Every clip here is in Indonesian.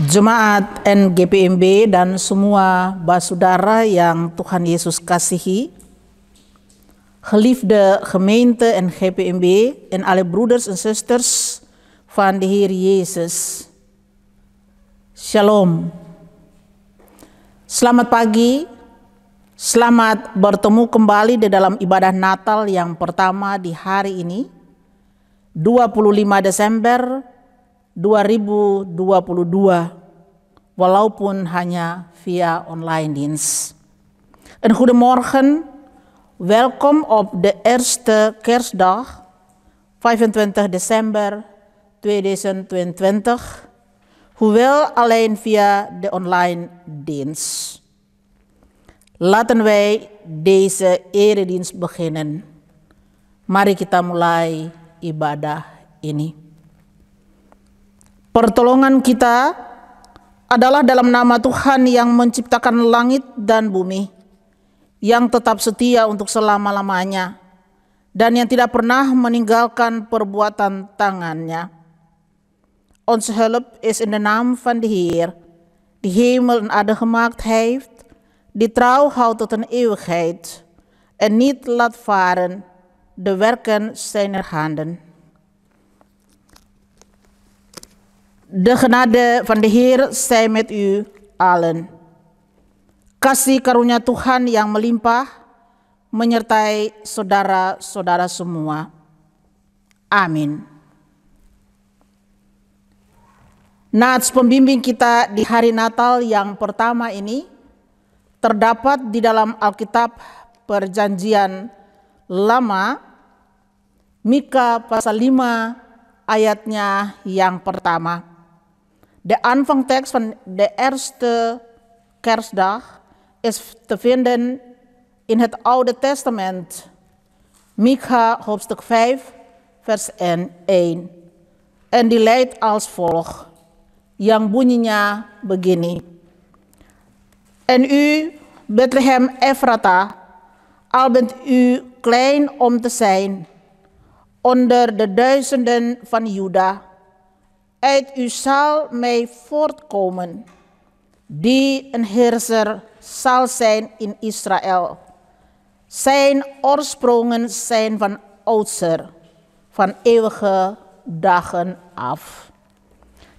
Jemaat NGPMB dan semua basudara yang Tuhan Yesus kasihi, geliefde gemeente NGPMB en alle broeders en zusters van de Heer Jezus. Shalom. Selamat pagi, selamat bertemu kembali di dalam ibadah Natal yang pertama di hari ini, 25 Desember 2022, walaupun hanya via online dienst. Een goedemorgen, welkom op de eerste kerstdag, 25 December 2022, hoewel alleen via de online dienst. Laten wij deze eredienst beginnen. Mari kita mulai ibadah ini. Pertolongan kita adalah dalam nama Tuhan yang menciptakan langit dan bumi, yang tetap setia untuk selama-lamanya, dan yang tidak pernah meninggalkan perbuatan tangannya. Onze hulp is in de naam van de Heer, die hemel en aarde gemaakt heeft, die trouw houdt tot een eeuwigheid en niet laat varen de werken zijner handen. De genade van de Heer zij met u allen. Kasih karunia Tuhan yang melimpah menyertai saudara-saudara semua. Amin. Nats pembimbing kita di hari Natal yang pertama ini terdapat di dalam Alkitab Perjanjian Lama, Mika pasal 5 ayatnya yang pertama. De aanvangtekst van de eerste kerstdag is te vinden in het Oude Testament, Mika hoofdstuk 5 vers 1. En die luidt als volgt, yang bunyinya begini. En u, Bethlehem Ephrata, al bent u klein om te zijn onder de duizenden van Juda, uit u zal mij voortkomen, die een heerser zal zijn in Israël. Zijn oorsprongen zijn van oudsher, van eeuwige dagen af.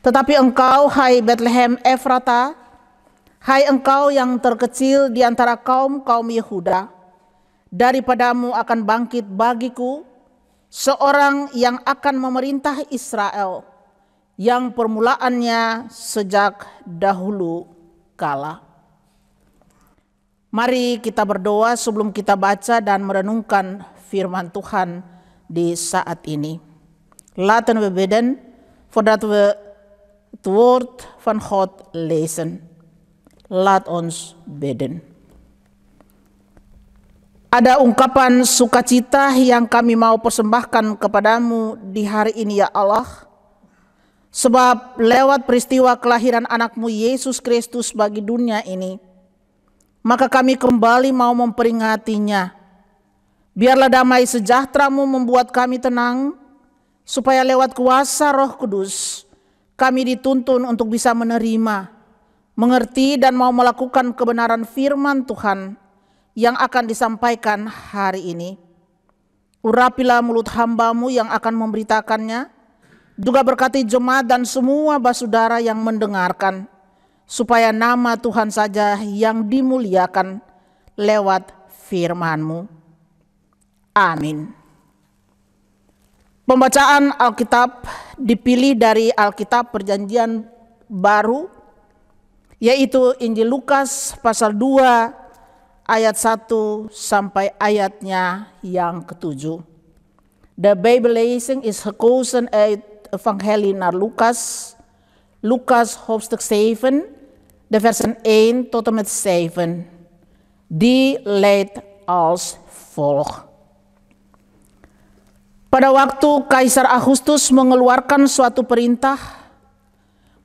Tetapi engkau, hai Bethlehem Ephrata, hai engkau yang terkecil di antara kaum-kaum Yehuda, daripadamu akan bangkit bagiku seorang yang akan memerintah Israel, yang permulaannya sejak dahulu kala. Mari kita berdoa sebelum kita baca dan merenungkan firman Tuhan di saat ini. Laten we bidden voordat we het woord van God lezen. Laat ons bidden. Ada ungkapan sukacita yang kami mau persembahkan kepadamu di hari ini ya Allah. Sebab lewat peristiwa kelahiran anakmu Yesus Kristus bagi dunia ini, maka kami kembali mau memperingatinya. Biarlah damai sejahtera-Mu membuat kami tenang, supaya lewat kuasa Roh Kudus, kami dituntun untuk bisa menerima, mengerti dan mau melakukan kebenaran firman Tuhan yang akan disampaikan hari ini. Urapilah mulut hamba-Mu yang akan memberitakannya, juga berkati jemaat dan semua basudara yang mendengarkan, supaya nama Tuhan saja yang dimuliakan lewat firman-Mu. Amin. Pembacaan Alkitab dipilih dari Alkitab Perjanjian Baru, yaitu Injil Lukas pasal 2 ayat 1 sampai ayatnya yang ke-7. De Bijbellezing is gekozen uit Evangelie naar Lucas, Lucas hoofdstuk 7, de versen 1 tot en met 7. Die luidt als volgt. Pada waktu Kaisar Agustus mengeluarkan suatu perintah,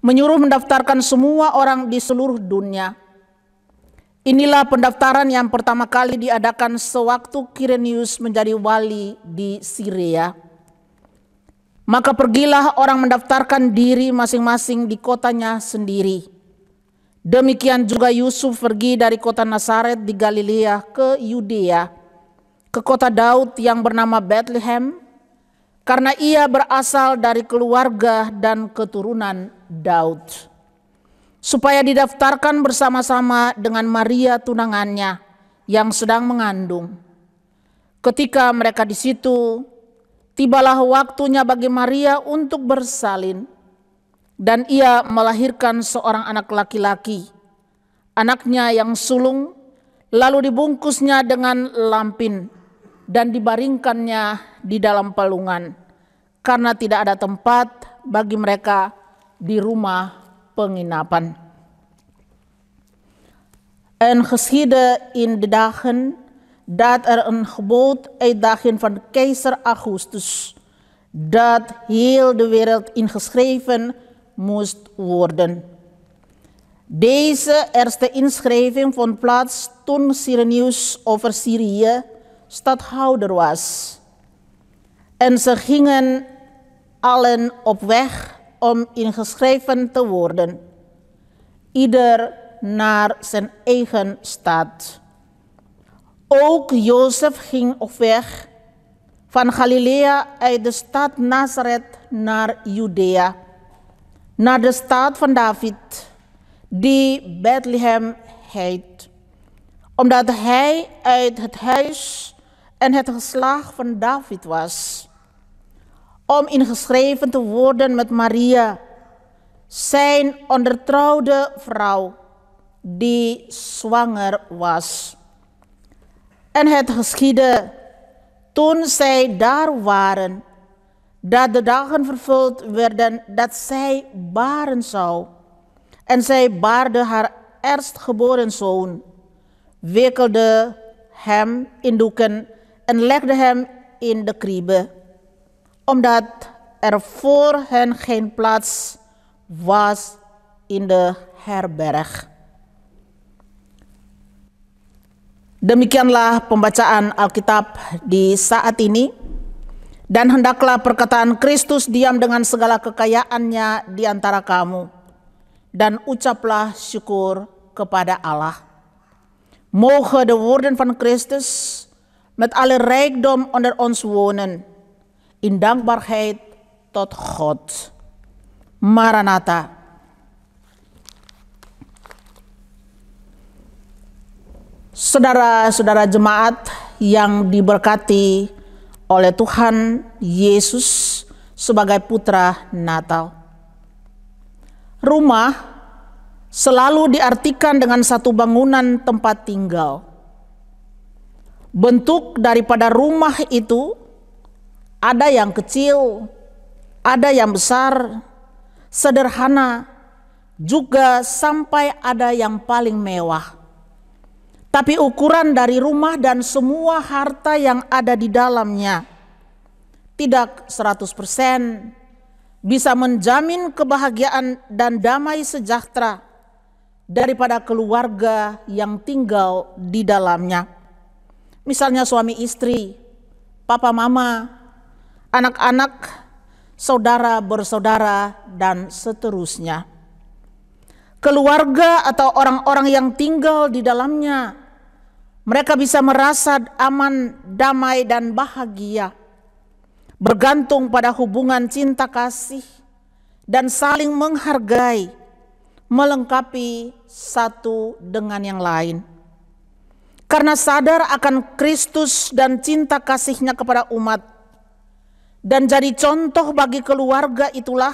menyuruh mendaftarkan semua orang di seluruh dunia. Inilah pendaftaran yang pertama kali diadakan sewaktu Quirinius menjadi wali di Syria. Maka pergilah orang mendaftarkan diri masing-masing di kotanya sendiri. Demikian juga Yusuf pergi dari kota Nazaret di Galilea ke Yudea, ke kota Daud yang bernama Bethlehem, karena ia berasal dari keluarga dan keturunan Daud, supaya didaftarkan bersama-sama dengan Maria tunangannya yang sedang mengandung. Ketika mereka di situ, tibalah waktunya bagi Maria untuk bersalin, dan ia melahirkan seorang anak laki-laki, anaknya yang sulung, lalu dibungkusnya dengan lampin dan dibaringkannya di dalam palungan, karena tidak ada tempat bagi mereka di rumah penginapan. En geschiedde in de dagen dat een gebod uitdagen van keizer Augustus, dat heel de wereld ingeschreven moest worden. Deze eerste inschrijving vond plaats toen Cyrenius over Syrië stadhouder was. En ze gingen allen op weg om ingeschreven te worden, ieder naar zijn eigen stad. Ook Jozef ging op weg van Galilea uit de stad Nazareth naar Judea, naar de stad van David, die Bethlehem heet, omdat hij uit het huis en het geslacht van David was, om ingeschreven te worden met Maria, zijn ondertrouwde vrouw, die zwanger was. En het geschiedde, toen zij daar waren, dat de dagen vervuld werden dat zij baren zou. En zij baarde haar eerstgeboren zoon, wikkelde hem in doeken en legde hem in de kribbe, omdat er voor hen geen plaats was in de herberg. Demikianlah pembacaan Alkitab di saat ini, dan hendaklah perkataan Kristus diam dengan segala kekayaannya di antara kamu, dan ucaplah syukur kepada Allah. Mogen de woorden van Christus met alle rijkdom onder ons wonen, in dankbaarheid tot God. Maranatha. Saudara-saudara jemaat yang diberkati oleh Tuhan Yesus sebagai putra Natal. Rumah selalu diartikan dengan satu bangunan tempat tinggal. Bentuk daripada rumah itu ada yang kecil, ada yang besar, sederhana, juga sampai ada yang paling mewah. Tapi ukuran dari rumah dan semua harta yang ada di dalamnya tidak 100% bisa menjamin kebahagiaan dan damai sejahtera daripada keluarga yang tinggal di dalamnya. Misalnya suami istri, papa mama, anak-anak, saudara bersaudara, dan seterusnya. Keluarga atau orang-orang yang tinggal di dalamnya, mereka bisa merasa aman, damai, dan bahagia, bergantung pada hubungan cinta kasih dan saling menghargai, melengkapi satu dengan yang lain. Karena sadar akan Kristus dan cinta kasih-Nya kepada umat, dan jadi contoh bagi keluarga, itulah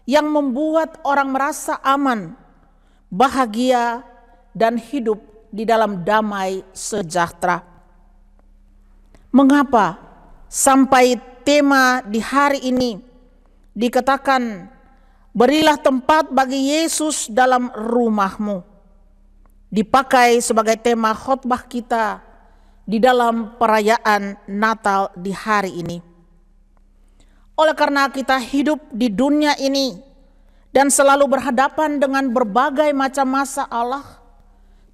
yang membuat orang merasa aman, bahagia, dan hidup di dalam damai sejahtera. Mengapa sampai tema di hari ini dikatakan, berilah tempat bagi Yesus dalam rumahmu, dipakai sebagai tema khotbah kita di dalam perayaan Natal di hari ini? Oleh karena kita hidup di dunia ini dan selalu berhadapan dengan berbagai macam masalah,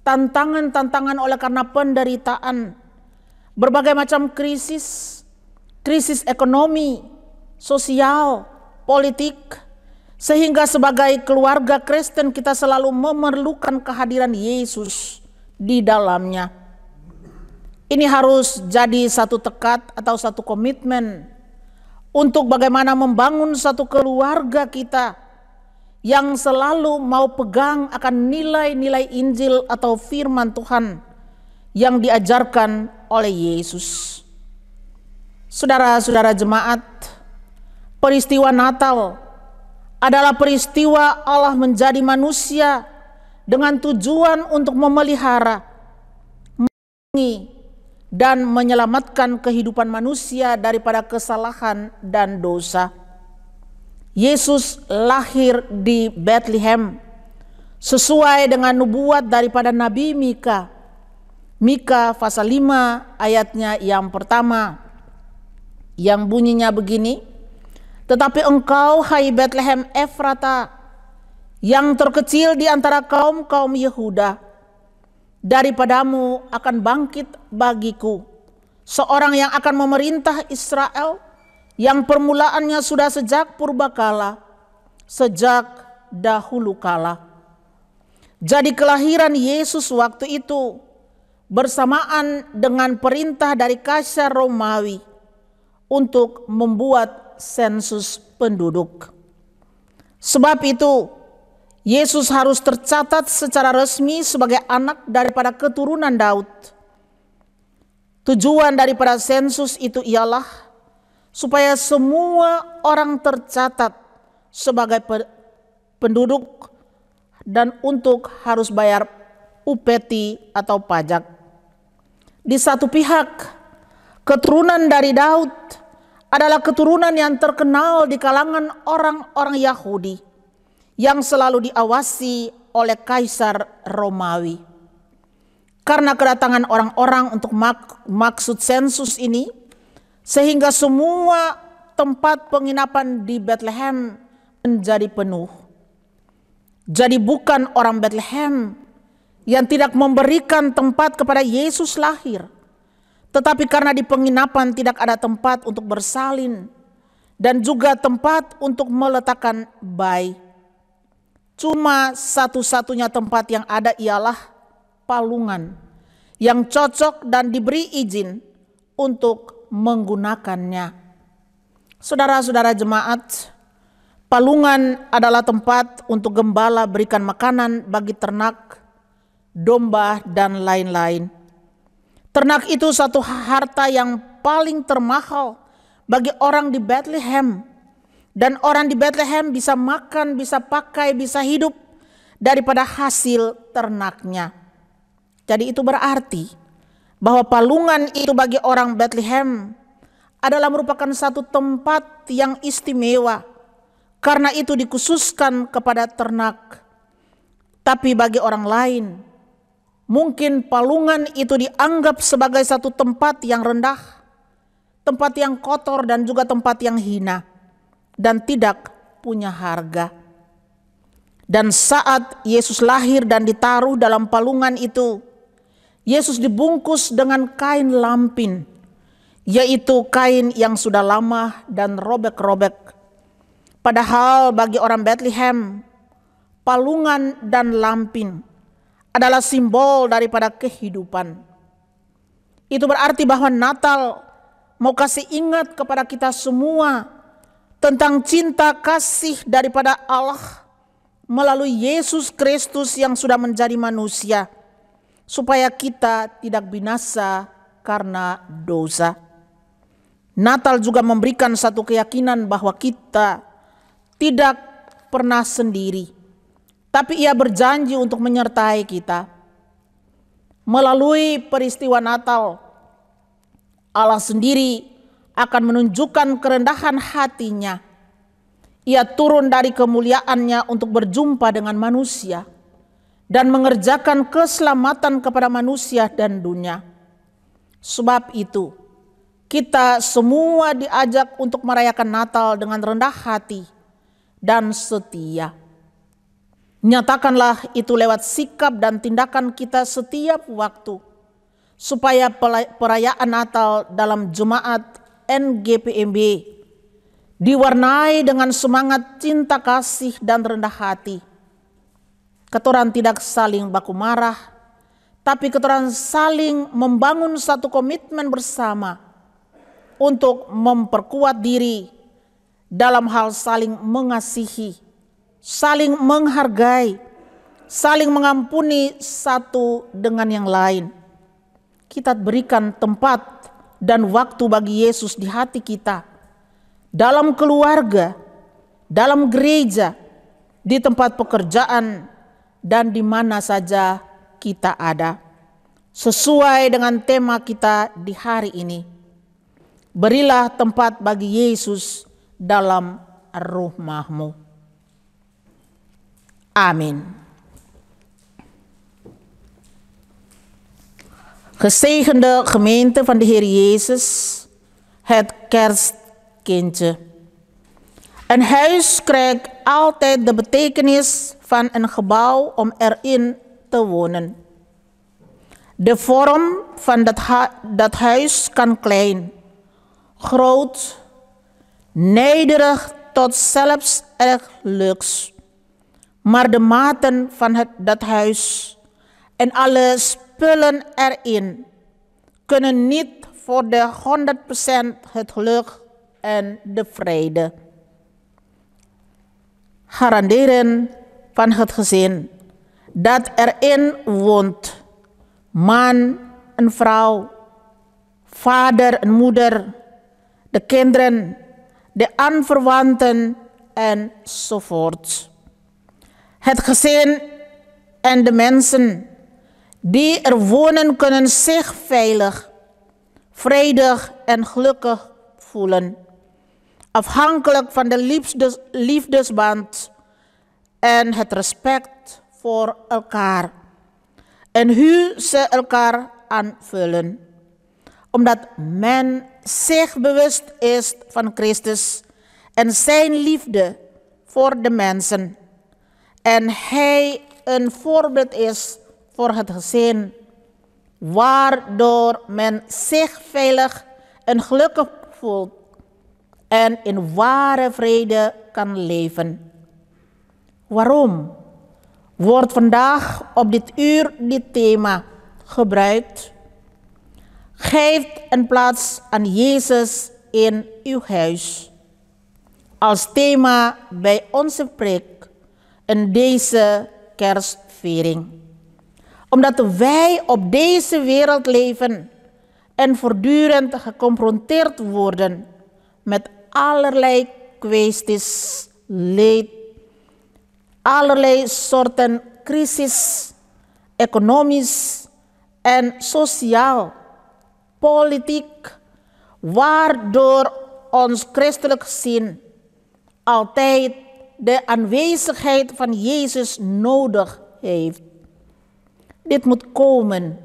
tantangan-tantangan oleh karena penderitaan, berbagai macam krisis ekonomi, sosial, politik, sehingga sebagai keluarga Kristen kita selalu memerlukan kehadiran Yesus di dalamnya. Ini harus jadi satu tekad atau satu komitmen untuk bagaimana membangun satu keluarga kita yang selalu mau pegang akan nilai-nilai Injil atau firman Tuhan yang diajarkan oleh Yesus. Saudara-saudara jemaat, peristiwa Natal adalah peristiwa Allah menjadi manusia dengan tujuan untuk memelihara, melindungi, dan menyelamatkan kehidupan manusia daripada kesalahan dan dosa. Yesus lahir di Bethlehem sesuai dengan nubuat daripada Nabi Mika. Mika pasal 5 ayatnya yang pertama, yang bunyinya begini, "Tetapi engkau, hai Bethlehem Efrata, yang terkecil di antara kaum-kaum Yehuda, daripadamu akan bangkit bagiku seorang yang akan memerintah Israel, yang permulaannya sudah sejak purbakala, sejak dahulu kala." Jadi kelahiran Yesus waktu itu bersamaan dengan perintah dari Kaisar Romawi untuk membuat sensus penduduk. Sebab itu Yesus harus tercatat secara resmi sebagai anak daripada keturunan Daud. Tujuan daripada sensus itu ialah supaya semua orang tercatat sebagai penduduk dan untuk harus bayar upeti atau pajak. Di satu pihak, keturunan dari Daud adalah keturunan yang terkenal di kalangan orang-orang Yahudi yang selalu diawasi oleh Kaisar Romawi. Karena kedatangan orang-orang untuk maksud sensus ini, sehingga semua tempat penginapan di Bethlehem menjadi penuh. Jadi bukan orang Bethlehem yang tidak memberikan tempat kepada Yesus lahir, tetapi karena di penginapan tidak ada tempat untuk bersalin dan juga tempat untuk meletakkan bayi. Cuma satu-satunya tempat yang ada ialah palungan yang cocok dan diberi izin untuk menggunakannya. Saudara-saudara jemaat, palungan adalah tempat untuk gembala berikan makanan bagi ternak, domba, dan lain-lain. Ternak itu satu harta yang paling termahal bagi orang di Bethlehem. Dan orang di Bethlehem bisa makan, bisa pakai, bisa hidup daripada hasil ternaknya. Jadi itu berarti bahwa palungan itu bagi orang Bethlehem adalah merupakan satu tempat yang istimewa. Karena itu dikhususkan kepada ternak. Tapi bagi orang lain, mungkin palungan itu dianggap sebagai satu tempat yang rendah, tempat yang kotor dan juga tempat yang hina, dan tidak punya harga. Dan saat Yesus lahir dan ditaruh dalam palungan itu, Yesus dibungkus dengan kain lampin, yaitu kain yang sudah lama dan robek-robek. Padahal bagi orang Bethlehem, palungan dan lampin adalah simbol daripada kehidupan. Itu berarti bahwa Natal mau kasih ingat kepada kita semua tentang cinta kasih daripada Allah melalui Yesus Kristus yang sudah menjadi manusia, supaya kita tidak binasa karena dosa. Natal juga memberikan satu keyakinan bahwa kita tidak pernah sendiri, tapi Ia berjanji untuk menyertai kita. Melalui peristiwa Natal, Allah sendiri akan menunjukkan kerendahan hatinya. Ia turun dari kemuliaannya untuk berjumpa dengan manusia dan mengerjakan keselamatan kepada manusia dan dunia. Sebab itu, kita semua diajak untuk merayakan Natal dengan rendah hati dan setia. Nyatakanlah itu lewat sikap dan tindakan kita setiap waktu, supaya perayaan Natal dalam Jemaat NGPMB diwarnai dengan semangat cinta kasih dan rendah hati. Ketoran tidak saling baku marah, tapi ketoran saling membangun satu komitmen bersama untuk memperkuat diri dalam hal saling mengasihi, saling menghargai, saling mengampuni satu dengan yang lain. Kita berikan tempat dan waktu bagi Yesus di hati kita, dalam keluarga, dalam gereja, di tempat pekerjaan, dan di mana saja kita ada. Sesuai dengan tema kita di hari ini, berilah tempat bagi Yesus dalam rumahmu. Amin. Gezegende gemeente van de Heer Jezus, het kerstkindje. Een huis krijgt altijd de betekenis van een gebouw om erin te wonen. De vorm van dat huis kan klein, groot, nederig tot zelfs erg luxe. Maar de maten van dat huis en alle spullen erin kunnen niet voor de 100% het geluk en de vrede garanderen van het gezin dat erin woont. Man en vrouw, vader en moeder, de kinderen, de aanverwanten enzovoort. Het gezin en de mensen die er wonen kunnen zich veilig, vredig en gelukkig voelen. Afhankelijk van de liefdesband en het respect voor elkaar. En hoe ze elkaar aanvullen. Omdat men zich bewust is van Christus en zijn liefde voor de mensen. En hij een voorbeeld is voor het gezin, waardoor men zich veilig en gelukkig voelt en in ware vrede kan leven. Waarom wordt vandaag op dit uur dit thema gebruikt? Geef een plaats aan Jezus in uw huis. Als thema bij onze preek in deze kerstviering. Omdat wij op deze wereld leven en voortdurend geconfronteerd worden met allerlei kwesties, leed, allerlei soorten crisis, economisch en sociaal, politiek, waardoor ons christelijk gezin altijd de aanwezigheid van Jezus nodig heeft. Dit moet komen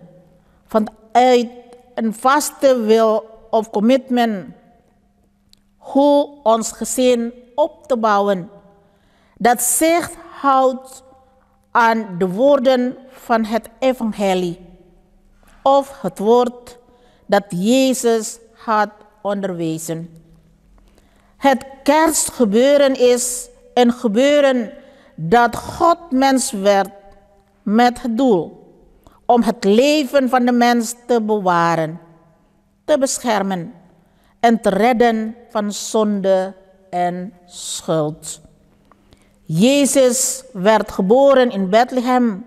vanuit een vaste wil of commitment hoe ons gezin op te bouwen dat zich houdt aan de woorden van het evangelie of het woord dat Jezus had onderwezen. Het kerstgebeuren is een gebeuren dat God mens werd met het doel om het leven van de mens te bewaren, te beschermen en te redden van zonde en schuld. Jezus werd geboren in Bethlehem,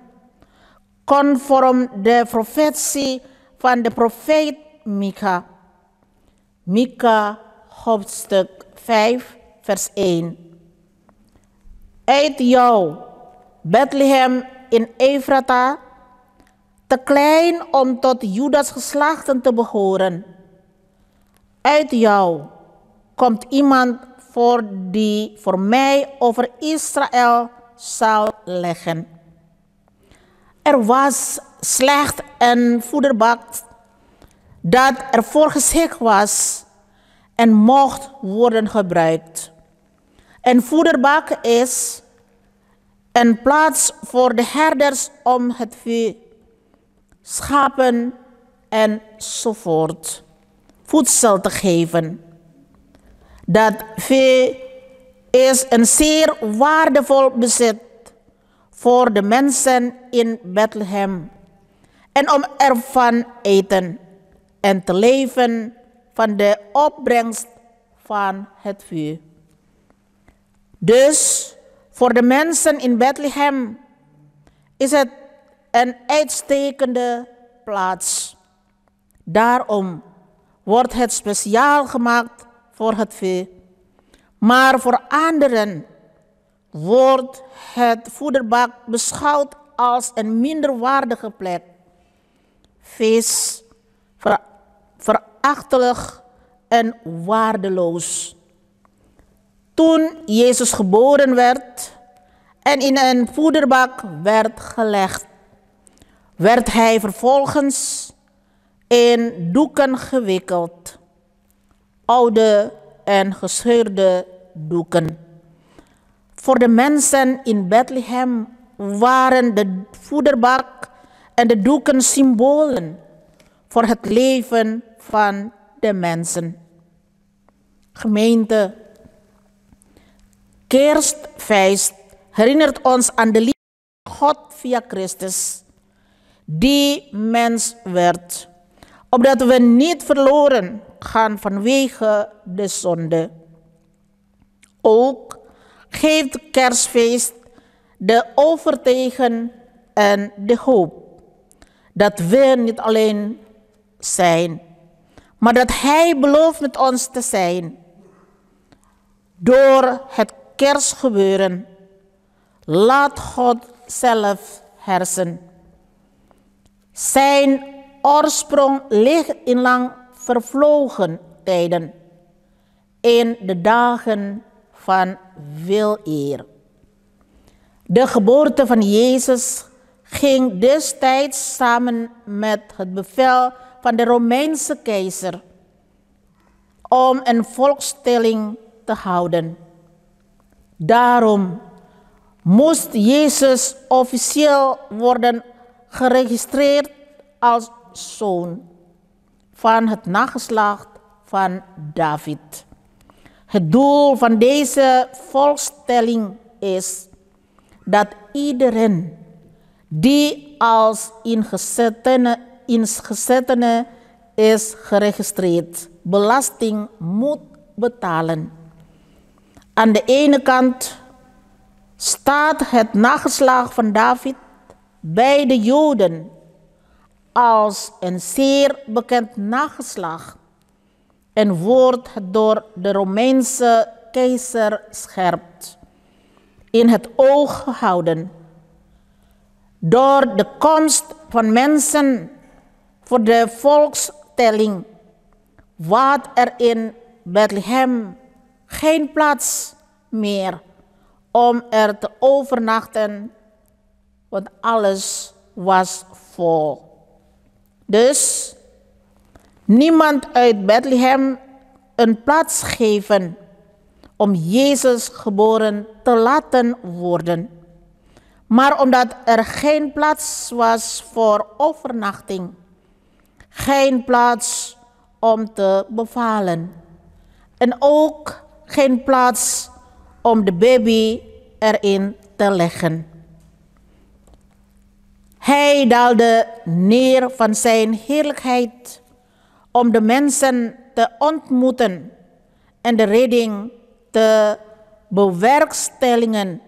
conform de profetie van de profeet Mika. Mika hoofdstuk 5 vers 1. Uit jou, Bethlehem in Efrata, te klein om tot Judas geslachten te behoren. Uit jou komt iemand die voor mij over Israël zal leggen. Er was slecht een voederbak dat ervoor geschikt was en mocht worden gebruikt. Een voederbak is een plaats voor de herders om het vee, schapen enzovoort voedsel te geven. Dat vee is een zeer waardevol bezit voor de mensen in Bethlehem en om ervan eten en te leven van de opbrengst van het vee. Dus voor de mensen in Bethlehem is het een uitstekende plaats. Daarom wordt het speciaal gemaakt voor het vee. Maar voor anderen wordt het voederbak beschouwd als een minderwaardige plek. Vies, verachtelijk en waardeloos. Toen Jezus geboren werd en in een voederbak werd gelegd, werd hij vervolgens in doeken gewikkeld. Oude en gescheurde doeken. Voor de mensen in Bethlehem waren de voederbak en de doeken symbolen voor het leven van de mensen. Gemeente, Kerstfeest herinnert ons aan de liefde van God via Christus, die mens werd, opdat we niet verloren gaan vanwege de zonde. Ook geeft Kerstfeest de overtuiging en de hoop dat we niet alleen zijn, maar dat Hij belooft met ons te zijn. Door het kerstgebeuren laat God zelf heersen. Zijn oorsprong ligt in lang vervlogen tijden, in de dagen van weleer. De geboorte van Jezus ging destijds samen met het bevel van de Romeinse keizer om een volkstelling te houden. Daarom moest Jezus officieel worden geregistreerd als zoon van het nageslacht van David. Het doel van deze volkstelling is dat iedereen die als ingezettene is geregistreerd belasting moet betalen. Aan de ene kant staat het nageslacht van David bij de Joden als een zeer bekend nageslacht en wordt het door de Romeinse keizer scherp in het oog gehouden. Door de komst van mensen voor de volkstelling was er in Bethlehem geen plaats meer om er te overnachten, want alles was vol. Dus niemand uit Bethlehem een plaats geven om Jezus geboren te laten worden. Maar omdat er geen plaats was voor overnachting, geen plaats om te bevalen en ook geen plaats om de baby erin te leggen. Hij daalde neer van zijn heerlijkheid om de mensen te ontmoeten en de redding te bewerkstelligen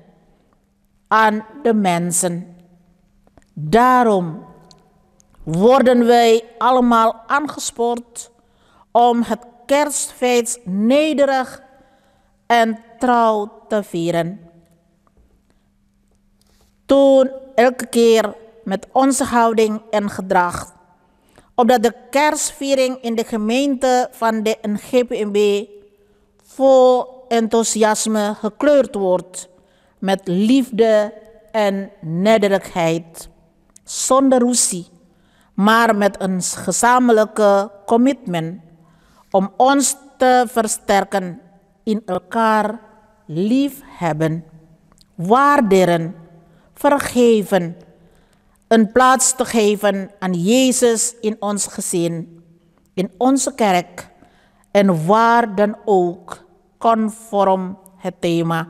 aan de mensen. Daarom worden wij allemaal aangespoord om het kerstfeest nederig en trouw te vieren. Toon elke keer met onze houding en gedrag, opdat de kerstviering in de gemeente van de NGPMB vol enthousiasme gekleurd wordt met liefde en nederigheid, zonder ruzie, maar met een gezamenlijke commitment om ons te versterken in elkaar liefhebben, waarderen, vergeven, een plaats te geven aan Jezus in ons gezin, in onze kerk en waar dan ook conform het thema.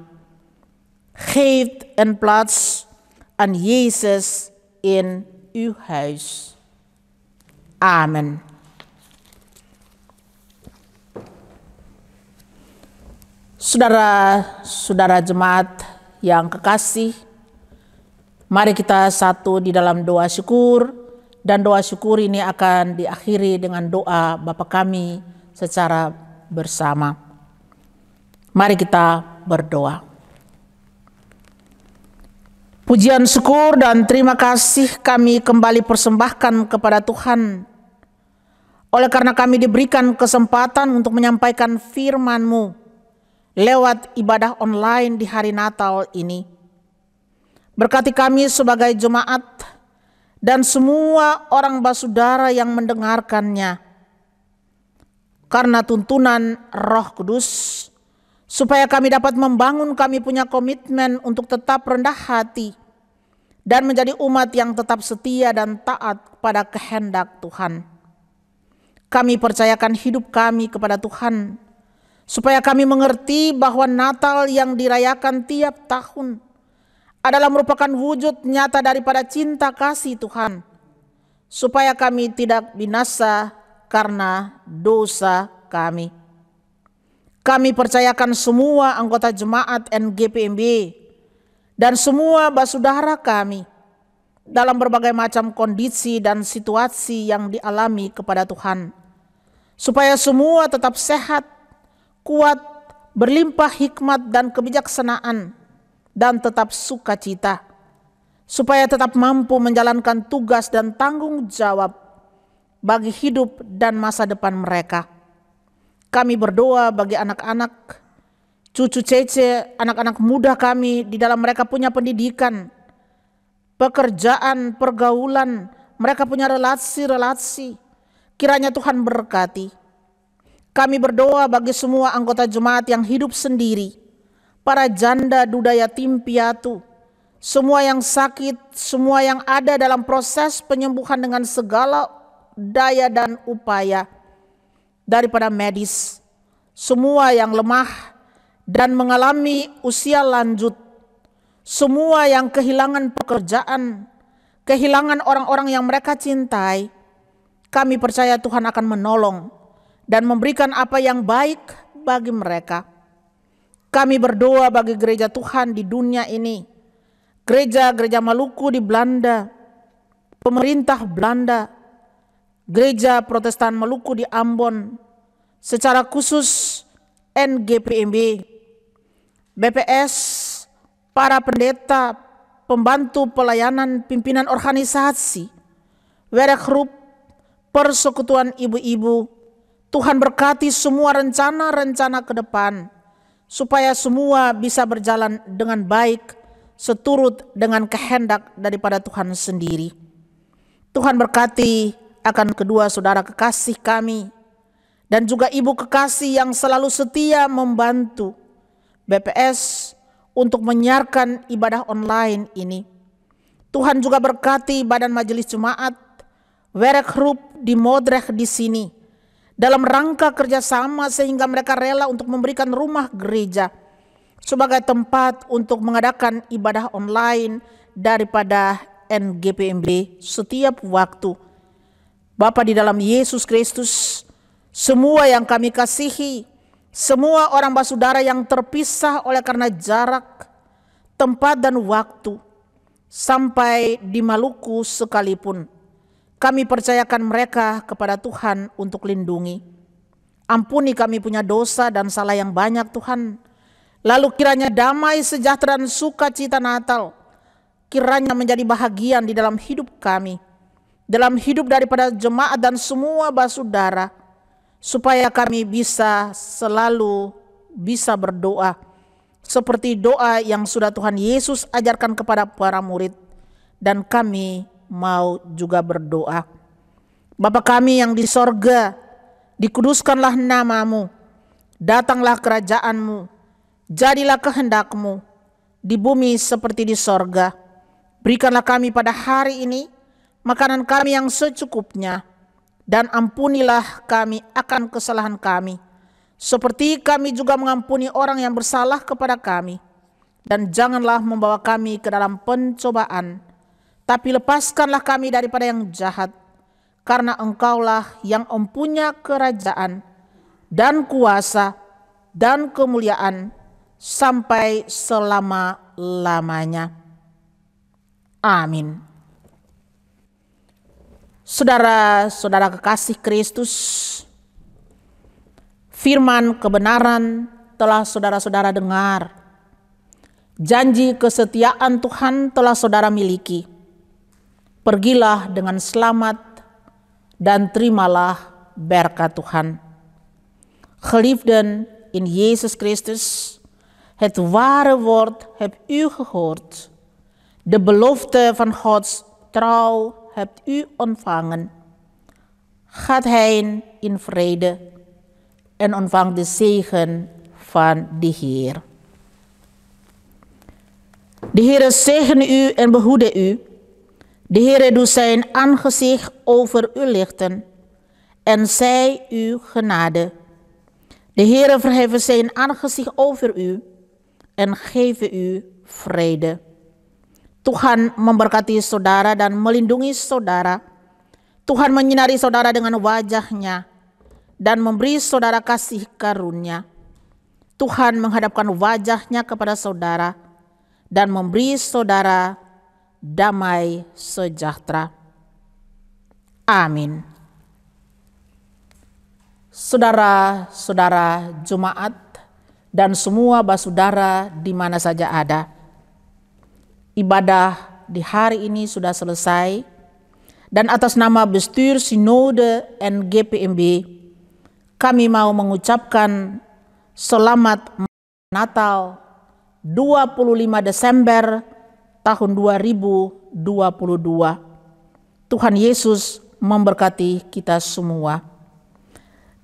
Geeft een plaats aan Jezus in uw huis. Amen. Saudara-saudara jemaat yang kekasih, mari kita satu di dalam doa syukur, dan doa syukur ini akan diakhiri dengan doa Bapa kami secara bersama. Mari kita berdoa. Pujian syukur dan terima kasih kami kembali persembahkan kepada Tuhan, oleh karena kami diberikan kesempatan untuk menyampaikan firman-Mu lewat ibadah online di hari Natal ini. Berkati kami sebagai jemaat dan semua orang basudara yang mendengarkannya, karena tuntunan Roh Kudus, supaya kami dapat membangun kami punya komitmen untuk tetap rendah hati dan menjadi umat yang tetap setia dan taat pada kehendak Tuhan. Kami percayakan hidup kami kepada Tuhan, supaya kami mengerti bahwa Natal yang dirayakan tiap tahun adalah merupakan wujud nyata daripada cinta kasih Tuhan, supaya kami tidak binasa karena dosa kami. Kami percayakan semua anggota jemaat NGPMB dan semua basudara kami dalam berbagai macam kondisi dan situasi yang dialami kepada Tuhan, supaya semua tetap sehat, kuat, berlimpah hikmat dan kebijaksanaan, dan tetap sukacita, supaya tetap mampu menjalankan tugas dan tanggung jawab bagi hidup dan masa depan mereka. Kami berdoa bagi anak-anak, cucu cece, anak-anak muda kami di dalam mereka punya pendidikan, pekerjaan, pergaulan, mereka punya relasi-relasi. Kiranya Tuhan berkati. Kami berdoa bagi semua anggota jemaat yang hidup sendiri, para janda, duda, yatim, piatu, semua yang sakit, semua yang ada dalam proses penyembuhan dengan segala daya dan upaya daripada medis, semua yang lemah dan mengalami usia lanjut, semua yang kehilangan pekerjaan, kehilangan orang-orang yang mereka cintai. Kami percaya Tuhan akan menolong dan memberikan apa yang baik bagi mereka. Kami berdoa bagi gereja Tuhan di dunia ini, gereja-gereja Maluku di Belanda, pemerintah Belanda, Gereja Protestan Maluku di Ambon, secara khusus NGPMB, BPS, para pendeta, pembantu pelayanan, pimpinan organisasi, werkgroep, persekutuan ibu-ibu. Tuhan berkati semua rencana-rencana ke depan, supaya semua bisa berjalan dengan baik seturut dengan kehendak daripada Tuhan sendiri. Tuhan berkati akan kedua saudara kekasih kami dan juga ibu kekasih yang selalu setia membantu BPS untuk menyiarkan ibadah online ini. Tuhan juga berkati badan majelis jemaat, werkgroep di Modrech di sini, dalam rangka kerjasama sehingga mereka rela untuk memberikan rumah gereja sebagai tempat untuk mengadakan ibadah online daripada NGPMB setiap waktu. Bapa di dalam Yesus Kristus, semua yang kami kasihi, semua orang basudara yang terpisah oleh karena jarak, tempat dan waktu, sampai di Maluku sekalipun, kami percayakan mereka kepada Tuhan untuk lindungi. Ampuni kami punya dosa dan salah yang banyak Tuhan. Lalu kiranya damai, sejahtera dan sukacita Natal kiranya menjadi bahagian di dalam hidup kami, dalam hidup daripada jemaat dan semua basudara, supaya kami bisa selalu bisa berdoa seperti doa yang sudah Tuhan Yesus ajarkan kepada para murid, dan kami mau juga berdoa. Bapa kami yang di sorga, dikuduskanlah namamu, datanglah kerajaanmu, jadilah kehendakmu di bumi seperti di sorga. Berikanlah kami pada hari ini makanan kami yang secukupnya, dan ampunilah kami akan kesalahan kami, seperti kami juga mengampuni orang yang bersalah kepada kami. Dan janganlah membawa kami ke dalam pencobaan, tapi lepaskanlah kami daripada yang jahat. Karena Engkaulah yang mempunyai kerajaan dan kuasa dan kemuliaan sampai selama-lamanya. Amin. Saudara-saudara kekasih Kristus, firman kebenaran telah saudara-saudara dengar. Janji kesetiaan Tuhan telah saudara miliki. Pergilah dengan selamat dan terimalah berkat Tuhan. Geliefden in Jezus Christus, het ware woord hebt u gehoord. De belofte van Gods trouw hebt u ontvangen. Gaat heen in vrede en ontvang de zegen van de Heer. De Heere zegene u en behoede u. De Heere doet zijn aangezicht over u lichten en zij u genade. De Heere verheffen zijn aangezicht over u en geven u vrede. Tuhan memberkati saudara dan melindungi saudara. Tuhan menyinari saudara dengan wajah-Nya dan memberi saudara kasih karunia. Tuhan menghadapkan wajah-Nya kepada saudara dan memberi saudara damai sejahtera. Amin. Saudara-saudara jemaat dan semua basudara di mana saja ada, ibadah di hari ini sudah selesai, dan atas nama Bestuur Sinode en GPMB, kami mau mengucapkan selamat Natal 25 Desember tahun 2022. Tuhan Yesus memberkati kita semua.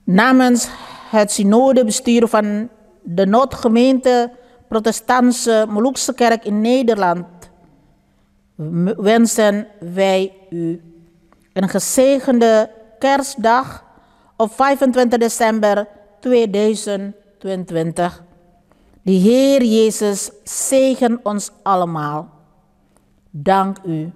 Namens het synodebestuur van de Noodgemeente Protestantse Molukse Kerk in Nederland wensen wij u een gezegende kerstdag op 25 december 2022. De Heer Jezus zegen ons allemaal. Dank u.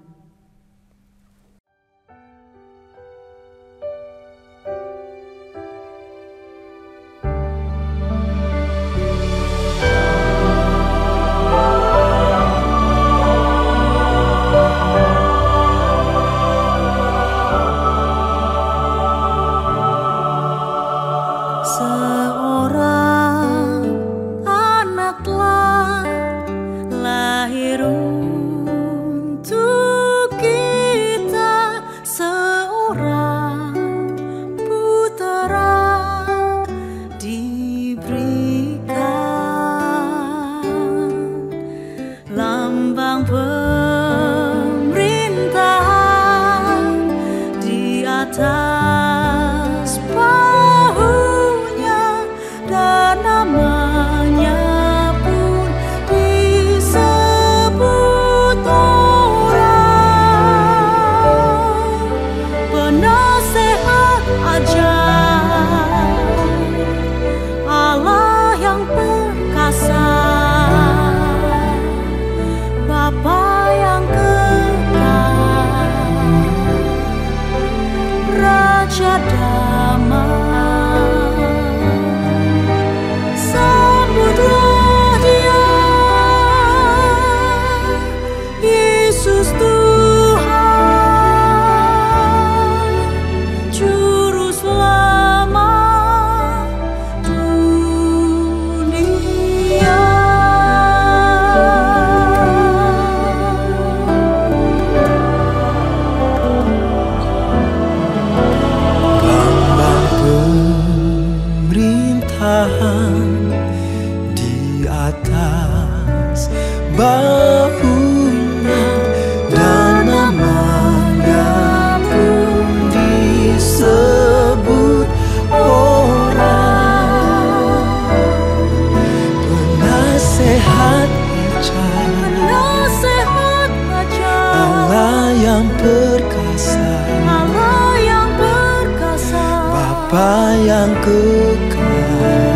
Bapa yang kekal.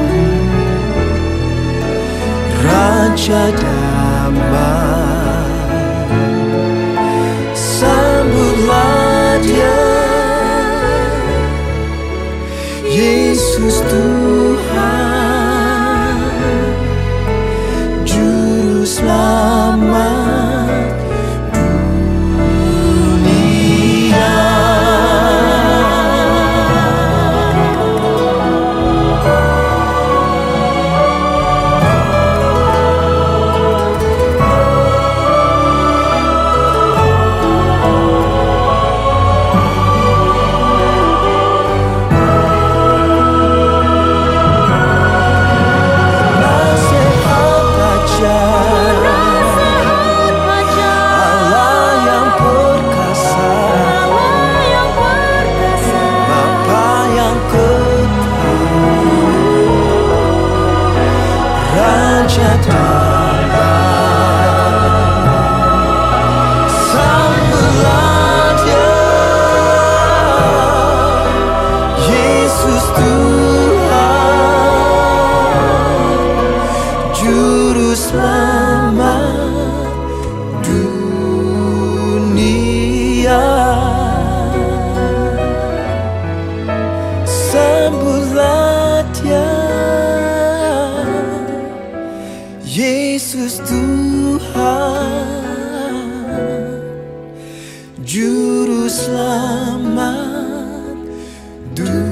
Raja damai, sambutlah Dia, Yesus Tuhan, Juru Selamat dunia. Raja damai, sambutlah Dia, Yesus Tuhan, Juru Selamat dunia. Sambutlah Dia, Yesus Tuhan, Juru Selamat dunia.